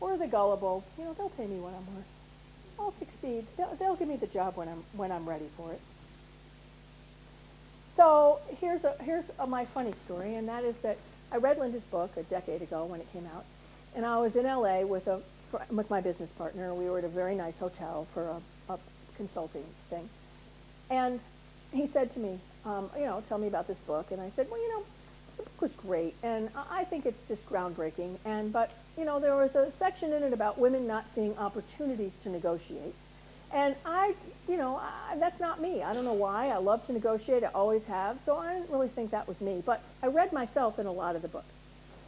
or the gullible, they'll pay me what I'm worth. I'll succeed. They'll give me the job when I'm ready for it. So here's my funny story, and that is that I read Linda's book a decade ago when it came out, and I was in LA with my business partner. We were at a very nice hotel for a consulting thing, and he said to me, tell me about this book, and I said, well, the book was great, and I think it's just groundbreaking, but there was a section in it about women not seeing opportunities to negotiate. And that's not me. I don't know why. I love to negotiate. I always have. So I didn't really think that was me. But I read myself in a lot of the book.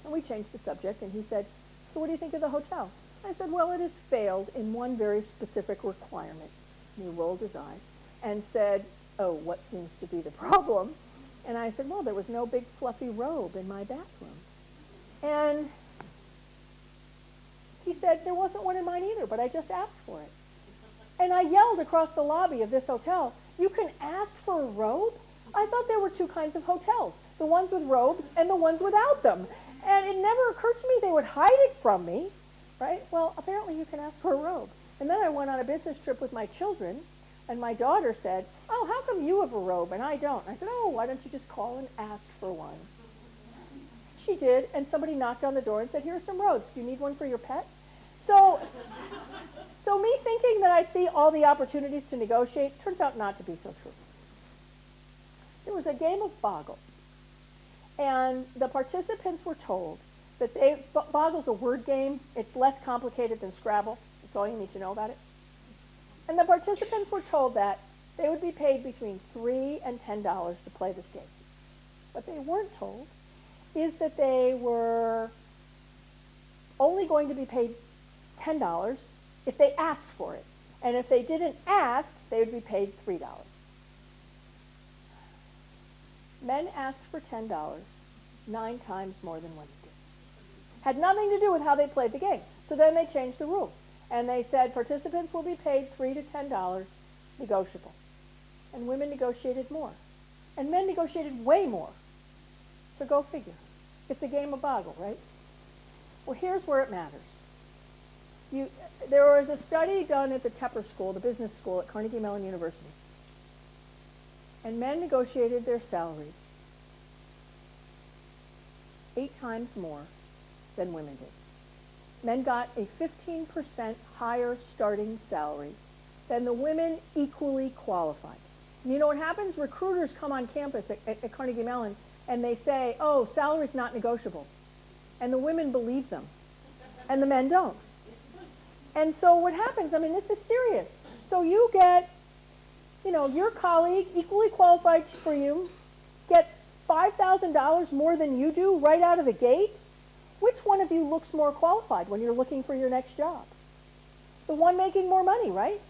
And we changed the subject. And he said, so what do you think of the hotel? I said, well, it has failed in one very specific requirement. And he rolled his eyes and said, oh, what seems to be the problem? And I said, well, there was no big fluffy robe in my bathroom. And he said, there wasn't one in mine either, but I just asked for it. And I yelled across the lobby of this hotel, you can ask for a robe? I thought there were two kinds of hotels, the ones with robes and the ones without them. And it never occurred to me they would hide it from me, right? Well, apparently you can ask for a robe. And then I went on a business trip with my children, and my daughter said, oh, how come you have a robe and I don't? I said, oh, why don't you just call and ask for one? She did, and somebody knocked on the door and said, here are some robes. Do you need one for your pet? So me thinking that I see all the opportunities to negotiate turns out not to be so true. There was a game of Boggle, and the participants were told that Boggle's a word game. It's less complicated than Scrabble. That's all you need to know about it. And the participants were told that they would be paid between $3 and $10 to play this game. What they weren't told is that they were only going to be paid $10 if they asked for it. And if they didn't ask, they would be paid $3. Men asked for $10 9 times more than women did. Had nothing to do with how they played the game. So then they changed the rules. And they said participants will be paid $3 to $10 negotiable. And women negotiated more. And men negotiated way more. So go figure. It's a game of Boggle, right? Well, here's where it matters. There was a study done at the Tepper School, the business school at Carnegie Mellon University. And men negotiated their salaries 8 times more than women did. Men got a 15% higher starting salary than the women equally qualified. And you know what happens? Recruiters come on campus at Carnegie Mellon and they say, oh, salary's not negotiable. And the women believe them. And the men don't. And so what happens, this is serious. So you get, your colleague, equally qualified for you, gets $5,000 more than you do right out of the gate. Which one of you looks more qualified when you're looking for your next job? The one making more money, right?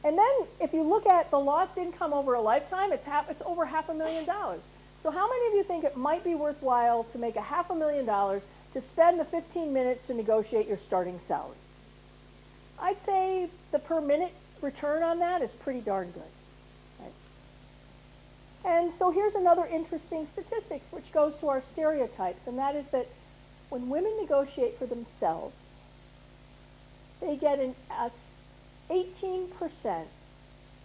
And then if you look at the lost income over a lifetime, it's over $500,000. So how many of you think it might be worthwhile to make $500,000 to spend the 15 minutes to negotiate your starting salary? I'd say the per minute return on that is pretty darn good. Right? And so here's another interesting statistics which goes to our stereotypes, and that is that when women negotiate for themselves, they get an 18%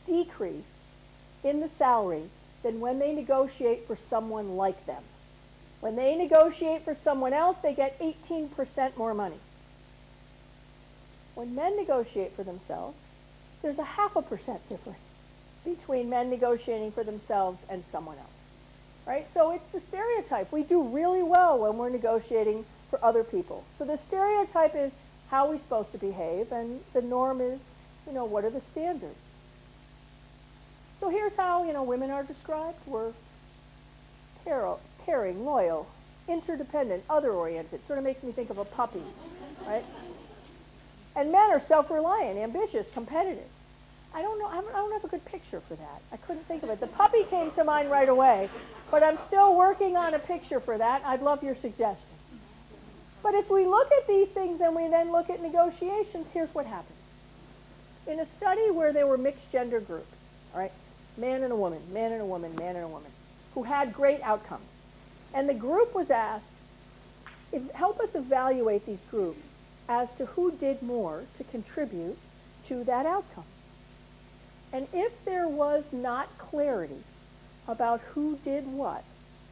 decrease in the salary than when they negotiate for someone like them. When they negotiate for someone else, they get 18% more money. When men negotiate for themselves, there's a 0.5% difference between men negotiating for themselves and someone else. Right? So it's the stereotype. We do really well when we're negotiating for other people. So the stereotype is how we're supposed to behave, and the norm is, what are the standards? So here's how, women are described. We're caring, loyal, interdependent, other-oriented. Sort of makes me think of a puppy, right? And men are self-reliant, ambitious, competitive. I don't know, I don't have a good picture for that. I couldn't think of it. The puppy came to mind right away, but I'm still working on a picture for that. I'd love your suggestions. But if we look at these things and we then look at negotiations, here's what happened. In a study where there were mixed gender groups, all right, man and a woman, man and a woman, man and a woman, who had great outcomes. And the group was asked, help us evaluate these groups as to who did more to contribute to that outcome. And if there was not clarity about who did what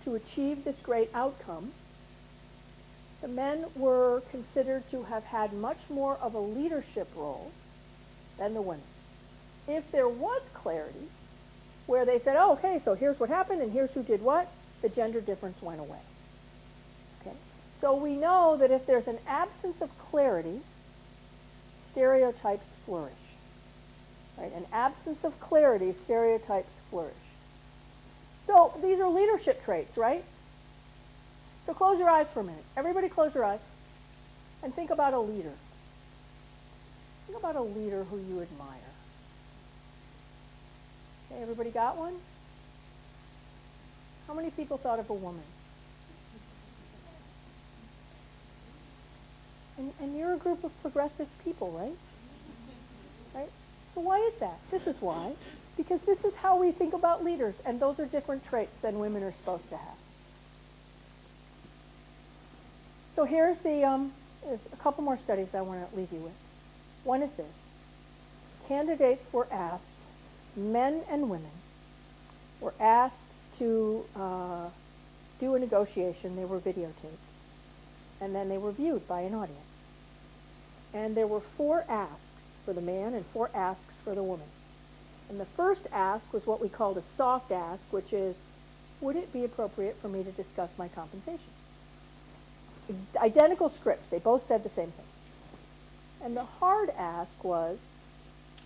to achieve this great outcome, the men were considered to have had much more of a leadership role than the women. If there was clarity, where they said, oh, okay, so here's what happened and here's who did what, the gender difference went away. Okay? So we know that if there's an absence of clarity, stereotypes flourish. Right? An absence of clarity, stereotypes flourish. So these are leadership traits, right? So close your eyes for a minute. Everybody close your eyes and think about a leader. Think about a leader who you admire. Okay, everybody got one? How many people thought of a woman? And you're a group of progressive people, right? Right? So why is that? This is why. Because this is how we think about leaders, and those are different traits than women are supposed to have. So here's there's a couple more studies I want to leave you with. One is this. Candidates were asked, men and women, were asked to do a negotiation. They were videotaped. And then they were viewed by an audience. And there were 4 asks for the man and 4 asks for the woman. And the first ask was what we called a soft ask, which is, would it be appropriate for me to discuss my compensation? Identical scripts. They both said the same thing. And the hard ask was,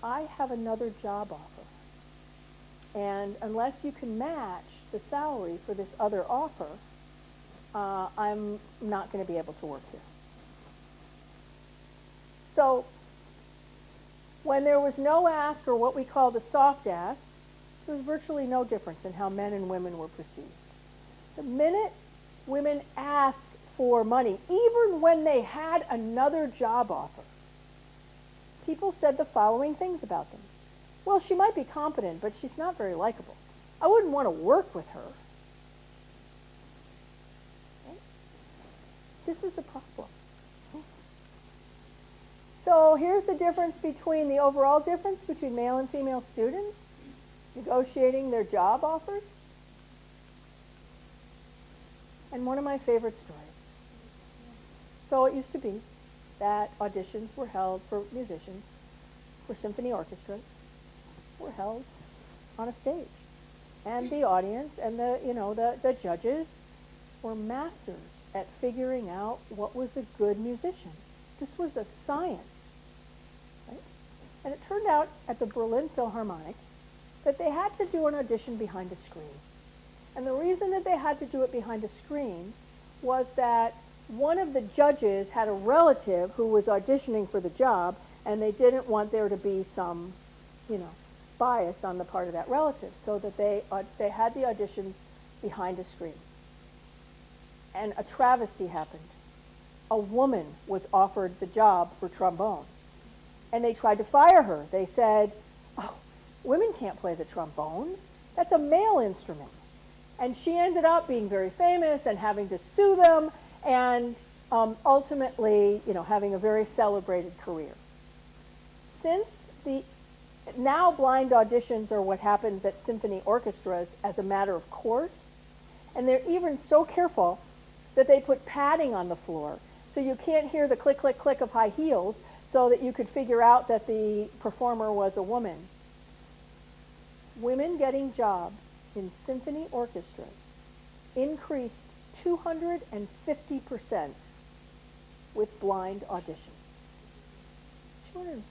I have another job offer. And unless you can match the salary for this other offer, I'm not going to be able to work here. So when there was no ask, or what we call the soft ask, there was virtually no difference in how men and women were perceived. The minute women asked for money, even when they had another job offer, people said the following things about them. Well, she might be competent, but she's not very likable. I wouldn't want to work with her. Okay? This is a problem. So here's the difference between the overall difference between male and female students negotiating their job offers. And one of my favorite stories. So it used to be that auditions were held for musicians, for symphony orchestras, were held on a stage. And the audience and the judges were masters at figuring out what was a good musician. This was a science. Right? And it turned out at the Berlin Philharmonic that they had to do an audition behind a screen. And the reason that they had to do it behind a screen was that one of the judges had a relative who was auditioning for the job, and they didn't want there to be some, bias on the part of that relative, so that they had the auditions behind a screen. And a travesty happened. A woman was offered the job for trombone, and they tried to fire her. They said, oh, women can't play the trombone. That's a male instrument. And she ended up being very famous and having to sue them, and ultimately, having a very celebrated career. Since now blind auditions are what happens at symphony orchestras as a matter of course, and they're even so careful that they put padding on the floor so you can't hear the click, click, click of high heels, so that you could figure out that the performer was a woman. Women getting jobs in symphony orchestras increased 250% with blind auditions. 250%.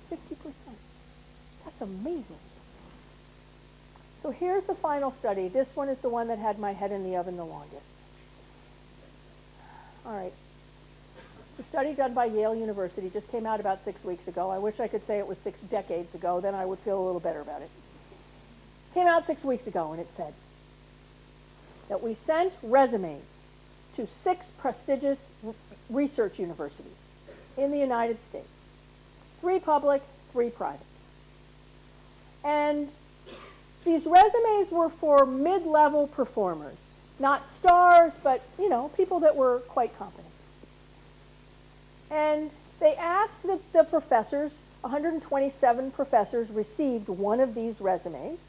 That's amazing. So here's the final study. This one is the one that had my head in the oven the longest. All right. The study done by Yale University just came out about 6 weeks ago. I wish I could say it was 6 decades ago. Then I would feel a little better about it. Came out 6 weeks ago, and it said that we sent resumes to 6 prestigious research universities in the United States. 3 public, 3 private. And these resumes were for mid-level performers. Not stars, but, people that were quite competent. And They asked the professors, 127 professors received one of these resumes,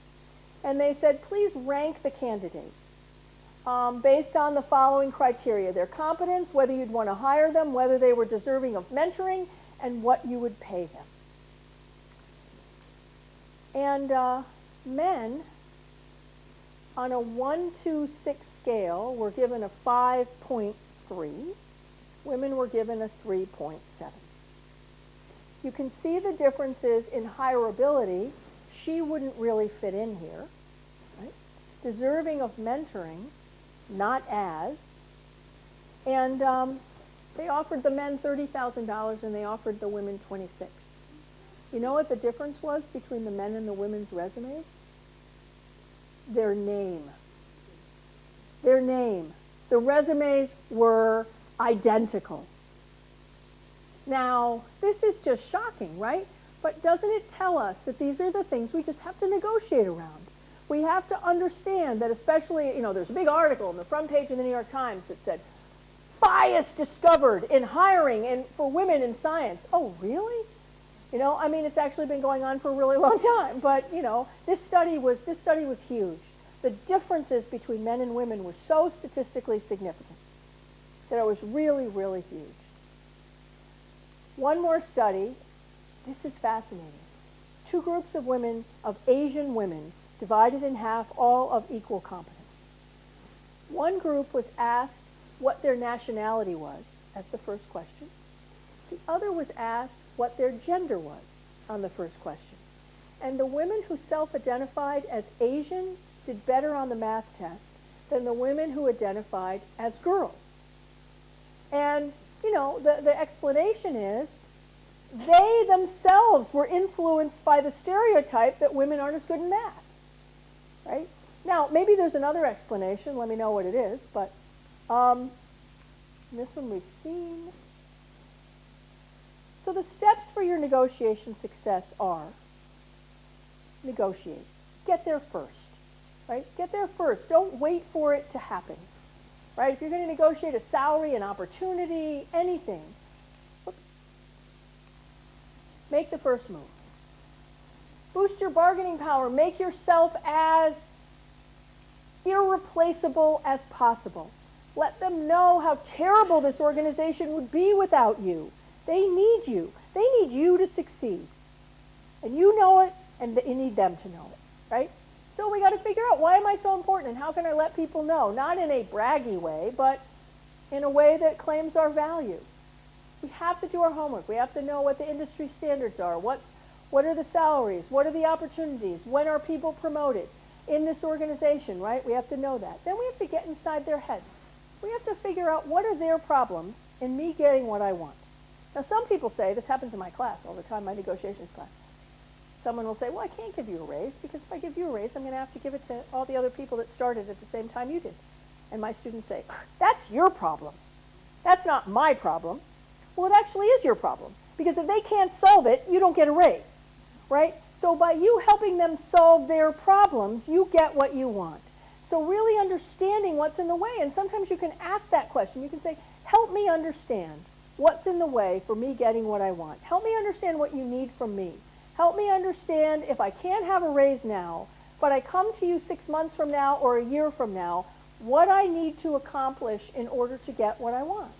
and they said, please rank the candidates based on the following criteria: their competence, whether you'd want to hire them, whether they were deserving of mentoring, and what you would pay them. And men, on a 1 to 6 scale, were given a 5.3. Women were given a 3.7. You can see the differences in hireability. She wouldn't really fit in here. Right? Deserving of mentoring, not as. And they offered the men $30,000 and they offered the women $26,000. You know what the difference was between the men and the women's resumes? Their name. Their name. The resumes were identical. Now, this is just shocking, right? But doesn't it tell us that these are the things we just have to negotiate around? We have to understand that, especially, you know, there's a big article on the front page of the New York Times that said, bias discovered in hiring and for women in science. Oh, really? You know, I mean, it's actually been going on for a really long time, but, you know, this study was huge. The differences between men and women were so statistically significant that it was really, really huge. One more study. This is fascinating. 2 groups of women, of Asian women, divided in half, all of equal competence. One group was asked what their nationality was as the first question. The other was asked what their gender was on the first question. And the women who self-identified as Asian did better on the math test than the women who identified as girls. And, you know, the explanation is they themselves were influenced by the stereotype that women aren't as good in math, right? Now, maybe there's another explanation. Let me know what it is. But this one we've seen. So the steps for your negotiation success are: negotiate. Get there first, right? Get there first. Don't wait for it to happen, right? If you're going to negotiate a salary, an opportunity, anything, make the first move. Boost your bargaining power. Make yourself as irreplaceable as possible. Let them know how terrible this organization would be without you. They need you. They need you to succeed. And you know it, and you need them to know it, right? So we got to figure out, why am I so important, and how can I let people know? Not in a braggy way, but in a way that claims our value. We have to do our homework. We have to know what the industry standards are. What are the salaries? What are the opportunities? When are people promoted in this organization, right? We have to know that. Then we have to get inside their heads. We have to figure out, what are their problems in me getting what I want. Now, some people say, this happens in my class all the time, my negotiations class. Someone will say, well, I can't give you a raise, because if I give you a raise, I'm going to have to give it to all the other people that started at the same time you did. And my students say, that's your problem. That's not my problem. Well, it actually is your problem, because if they can't solve it, you don't get a raise, right? So by you helping them solve their problems, you get what you want. So really understanding what's in the way, and sometimes you can ask that question. You can say, help me understand what's in the way for me getting what I want. Help me understand what you need from me. Help me understand, if I can't have a raise now, but I come to you 6 months from now or a year from now, what I need to accomplish in order to get what I want.